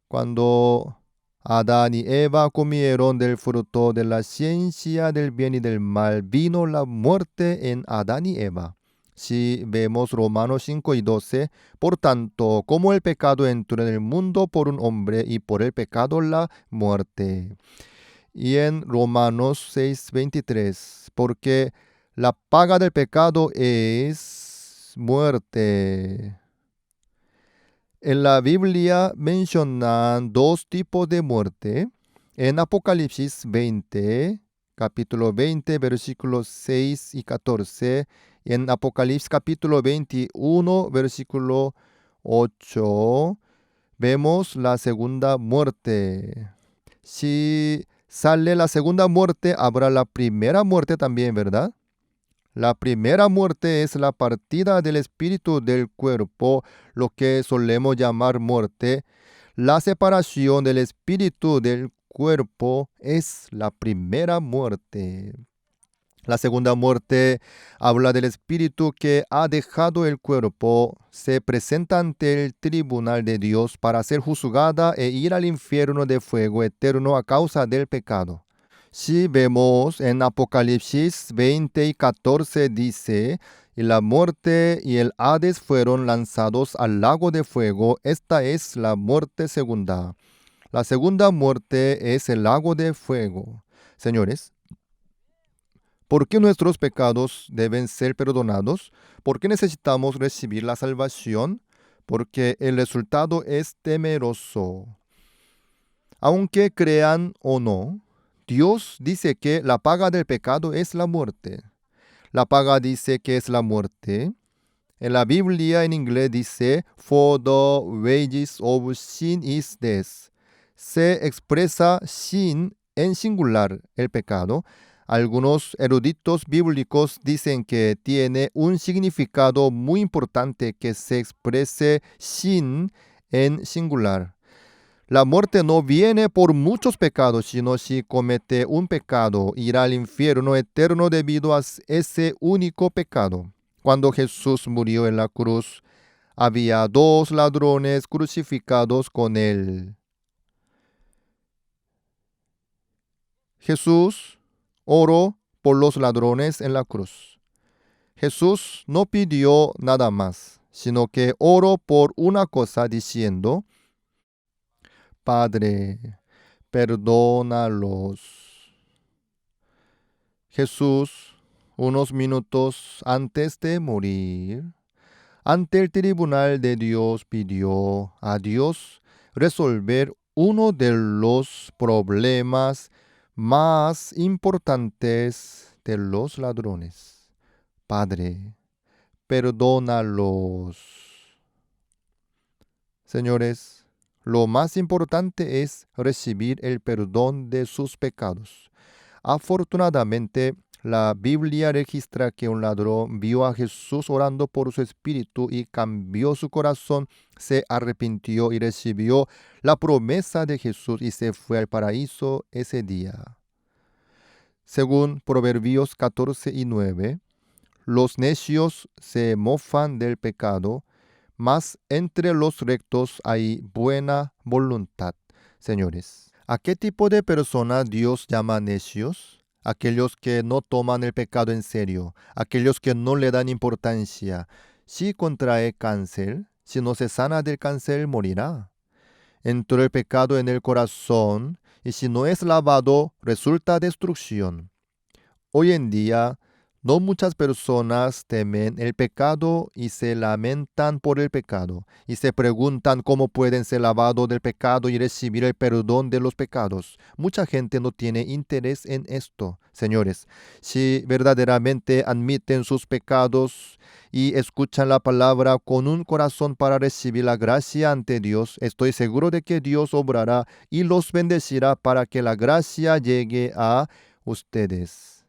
Cuando Adán y Eva comieron del fruto de la ciencia del bien y del mal, vino la muerte en Adán y Eva. Si vemos Romanos 5 y 12, por tanto, como el pecado entró en el mundo por un hombre y por el pecado la muerte. Y en Romanos 6:23, porque la paga del pecado es muerte. En la Biblia mencionan 2 tipos de muerte. En Apocalipsis 20, capítulo 20, versículos 6 y 14. Y en Apocalipsis capítulo 21, versículo 8, vemos la segunda muerte. Si sale la segunda muerte, habrá la primera muerte también, ¿verdad? La primera muerte es la partida del espíritu del cuerpo, lo que solemos llamar muerte. La separación del espíritu del cuerpo es la primera muerte. La segunda muerte habla del espíritu que ha dejado el cuerpo, se presenta ante el tribunal de Dios para ser juzgada e ir al infierno de fuego eterno a causa del pecado. Si vemos en Apocalipsis 20 y 14 dice, y la muerte y el Hades fueron lanzados al lago de fuego. Esta es la muerte segunda. La segunda muerte es el lago de fuego. Señores, ¿por qué nuestros pecados deben ser perdonados? ¿Por qué necesitamos recibir la salvación? Porque el resultado es temeroso. Aunque crean o no, Dios dice que la paga del pecado es la muerte. La paga dice que es la muerte. En la Biblia en inglés dice, For the wages of sin is death. Se expresa sin en singular el pecado. Algunos eruditos bíblicos dicen que tiene un significado muy importante que se exprese sin en singular. La muerte no viene por muchos pecados, sino si comete un pecado, irá al infierno eterno debido a ese único pecado. Cuando Jesús murió en la cruz, había 2 ladrones crucificados con él. Jesús oró por los ladrones en la cruz. Jesús no pidió nada más, sino que oró por una cosa diciendo, Padre, perdónalos. Jesús, unos minutos antes de morir, ante el tribunal de Dios pidió a Dios resolver uno de los problemas más importantes de los ladrones. Padre, perdónalos. Señores, lo más importante es recibir el perdón de sus pecados. Afortunadamente, la Biblia registra que un ladrón vio a Jesús orando por su espíritu y cambió su corazón, se arrepintió y recibió la promesa de Jesús y se fue al paraíso ese día. Según Proverbios 14 y 9, los necios se mofan del pecado, mas entre los rectos hay buena voluntad. Señores, ¿a qué tipo de personas Dios llama necios? Aquellos que no toman el pecado en serio, aquellos que no le dan importancia. Si contrae cáncer, si no se sana del cáncer, morirá. Entró el pecado en el corazón y si no es lavado, resulta destrucción. Hoy en día, no muchas personas temen el pecado y se lamentan por el pecado y se preguntan cómo pueden ser lavados del pecado y recibir el perdón de los pecados. Mucha gente no tiene interés en esto. Señores, si verdaderamente admiten sus pecados y escuchan la palabra con un corazón para recibir la gracia ante Dios, estoy seguro de que Dios obrará y los bendecirá para que la gracia llegue a ustedes.